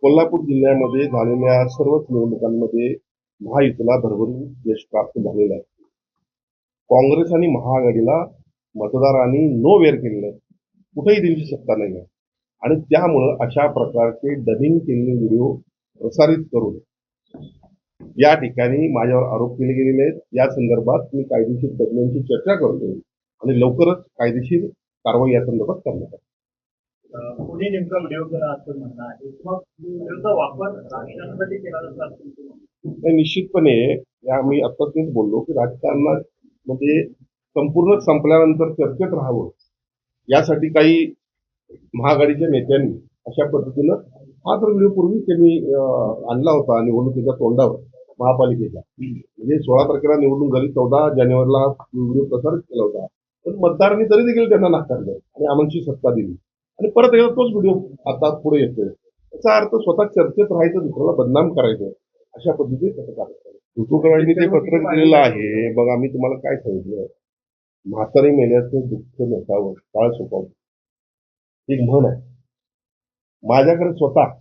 कोल्हापूर जिल्ह्यामध्ये झालेल्या सर्वच निवडणुकांमध्ये महायुतीला भरभरून यश प्राप्त झालेलं आहे. काँग्रेस आणि महाआघाडीला मतदारांनी नो वेअर केलेलं आहे. कुठेही त्यांची सत्ता नाही आहे. आणि त्यामुळं अशा प्रकारचे डबिंग केलेले व्हिडिओ प्रसारित करून या ठिकाणी माझ्यावर आरोप केले गेलेले आहेत. या संदर्भात मी कायदेशीर तज्ज्ञांची चर्चा करतोय आणि लवकरच कायदेशीर कारवाई या संदर्भात करण्यात येईल. कोणी नेमका व्हिडिओ केला असं म्हणणं आहे, मग व्हिडिओचा वापर राजकारणासाठी केला जातो असं तुम्ही म्हणता? निश्चितपणे मी आत्ताच तेच बोललो की राजकारणामध्ये संपूर्ण संपल्यानंतर चर्चेत राहावं यासाठी काही महाआघाडीच्या नेत्यांनी अशा पद्धतीनं हा तर व्हिडिओ पूर्वी त्यांनी आणला होता निवडणुकीच्या तोंडावर महापालिकेच्या. म्हणजे 16 तारखेला निवडणूक झाली, 14 जानेवारीला व्हिडिओ प्रसारित केला होता. पण मतदारांनी तरी देखील त्यांना नाकारलं आणि आमची सत्ता दिली आणि परत एकदा तोच व्हिडिओ आता पुढे येतोय. याचा अर्थ स्वतः चर्चेत राहायचं, दुसऱ्याला बदनाम करायचं अशा पद्धतीने पत्रकार ऋतुकाळांनी ते पत्रक दिलेलं आहे. बघा, मी तुम्हाला काय सांगितलं, म्हातारी मेल्याचं दुःख नसावं, काळ सोपावं, एक म्हण आहे. माझ्याकडे स्वतः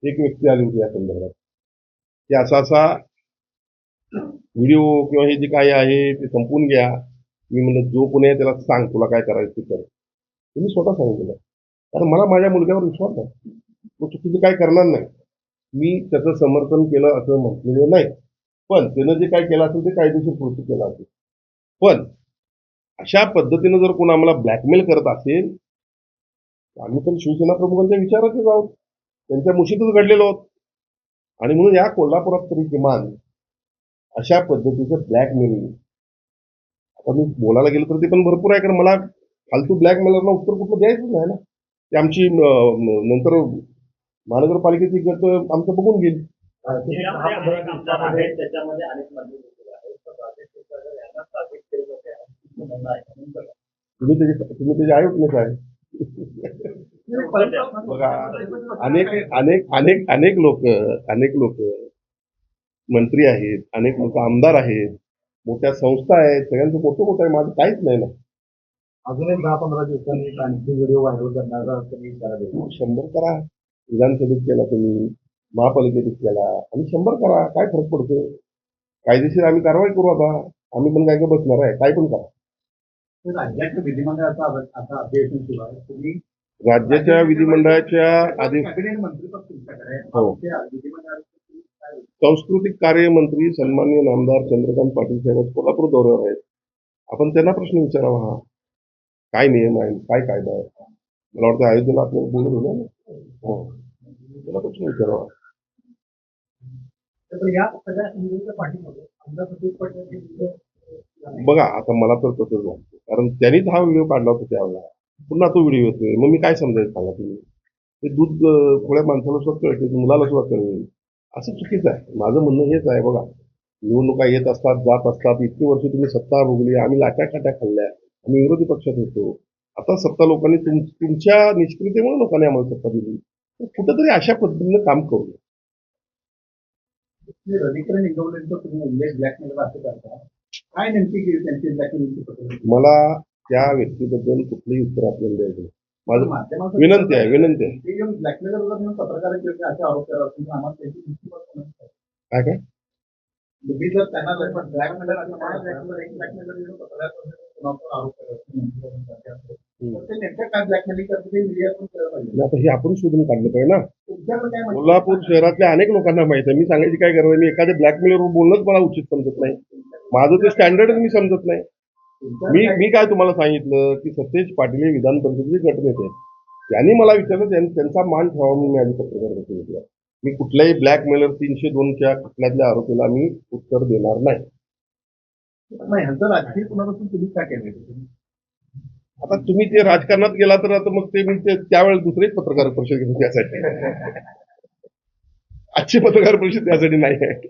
एक व्यक्ती आली होती या संदर्भात की असा व्हिडिओ किंवा हे जे काय आहे ते संपून घ्या. मी म्हणलं जो कोणी आहे त्याला सांग तुला काय करायचं ते कर. मी स्वतः सांगितलं, कारण मला माझ्या मुलग्यावर विश्वास नाही, तो चुकीचं काय करणार नाही. मी त्याचं समर्थन केलं असं म्हटलेलं नाही, पण त्यानं जे काय केलं असेल ते कायदेशीर कृती केलं असेल. पण अशा पद्धतीनं जर कोण आम्हाला ब्लॅकमेल करत असेल, आम्ही तर शिवसेना प्रमुखांच्या विचारातच आहोत, त्यांच्या मुशीतच घडलेलो आहोत. आणि म्हणून या कोल्हापुरात तरी किमान अशा पद्धतीचं ब्लॅकमेलिंग, आता मी बोलायला गेलो तर ते पण भरपूर आहे, कारण मला फालतू ब्लॅकमेलरला उत्तर कुठलं द्यायचं नाही ना. ते आमची नंतर महानगरपालिकेची गट आमचं बघून गेली. त्याच्यामध्ये अनेक मंत्री तुम्ही त्याचे आयोजनेच आहे. बघा, अनेक अनेक अनेक अनेक लोक मंत्री आहेत, अनेक लोक आमदार आहेत, मोठ्या संस्था आहेत, सगळ्यांचं मोठं आहे. माझं काहीच नाही ना. अजून एक 10-15 दिवसांनी आणखी व्हिडिओ व्हायरल करण्याचा तुम्ही इशारा देतो. 100 करा. विधानसभेत केला तुम्ही, महापालिकेत केला आणि 100 करा. काय फरक पडतो? कायदेशीर आम्ही कारवाई करू. आता आम्ही पण काय बसणार आहे? काय पण करा. राज्याच्या विधिमंडळाचा आता अधिवेशन सुरू आहे. तुम्ही राज्याच्या विधिमंडळाच्या मंत्रिपद तुमच्याकडे हो. सांस्कृतिक कार्य मंत्री सन्माननीय नामदार चंद्रकांत पाटील साहेब कोल्हापूर दौऱ्यावर आहेत. आपण त्यांना प्रश्न विचारावा, हा काय नियम आहे, काय कायदा आहे. मला वाटतं अयोध्येला आपल्याला बोलत होतं ना. हो, त्याला प्रश्न विचारावा. या सगळ्या पाठीमागे आमदार सतीश पाटील बघा, आता मला तर तसंच वाटतं, कारण त्यांनीच हा व्हिडिओ काढला होता त्यावेळेला, पुन्हा तो व्हिडिओ येतोय. मग मी काय समजायचं सांगा तुम्ही? ते दूध थोड्या माणसाला सुद्धा कळते, मुलाला सुद्धा कळेल, असं चुकीचं आहे. माझं म्हणणं हेच आहे. बघा, निवडणुका येत असतात, जात असतात. इतकी वर्ष तुम्ही सत्ता भोगली, आम्ही लाट्या काट्या खाल्ल्या, आम्ही विरोधी पक्षात होतो. आता सत्ता लोकांनी तुमच्या निष्क्रियतेमुळे लोकांनी आम्हाला सत्ता दिली. कुठंतरी अशा पद्धतीनं काम करू. रविकरण इंगवलेंचा तुम्ही उल्लेख ब्लॅकमेल असं करता, काय नेमकी त्यांची ब्लॅकमेलिंगची? मला त्या व्यक्तीबद्दल कुठलंही उत्तर आपल्याला द्यायचं नाही. माझं विनंती आहे. ब्लॅकमेलर पत्रकार असे आरोप करा, आम्हाला त्याची काय काय तुम्ही जर त्यांना ब्लॅकमेलर काय ब्लॅकमेलिंग करते मीडिया पण केलं पाहिजे. आता हे आपण शोधून काढलं पाहिजे ना. तुमच्याकडे काय कोल्हापूर शहरातल्या अनेक लोकांना माहिती आहे. मी सांगायची काय गरज आहे? मी एखाद्या ब्लॅकमेलवर बोलणंच मला उचित समजत नाही. माझं ते स्टँडर्डच मी समजत नाही. मी काय तुम्हाला सांगितलं की सतेज पाटील हे विधान परिषदेचे गटनेते आहेत. त्यांनी मला विचारलं, त्यांचा मान ठेवावा म्हणून मी आधी पत्रकार घेतला. मी कुठल्याही ब्लॅकमेलर 302च्या खटल्यातल्या आरोपीला मी उत्तर देणार नाही. ह्यांचं राजकीय कुणापासून तुम्ही काय केलं? आता तुम्ही ते राजकारणात गेला तर आता मग ते मी त्यावेळेस दुसरीच पत्रकार परिषद घेतो त्यासाठी. आजची पत्रकार परिषद त्यासाठी नाही आहे.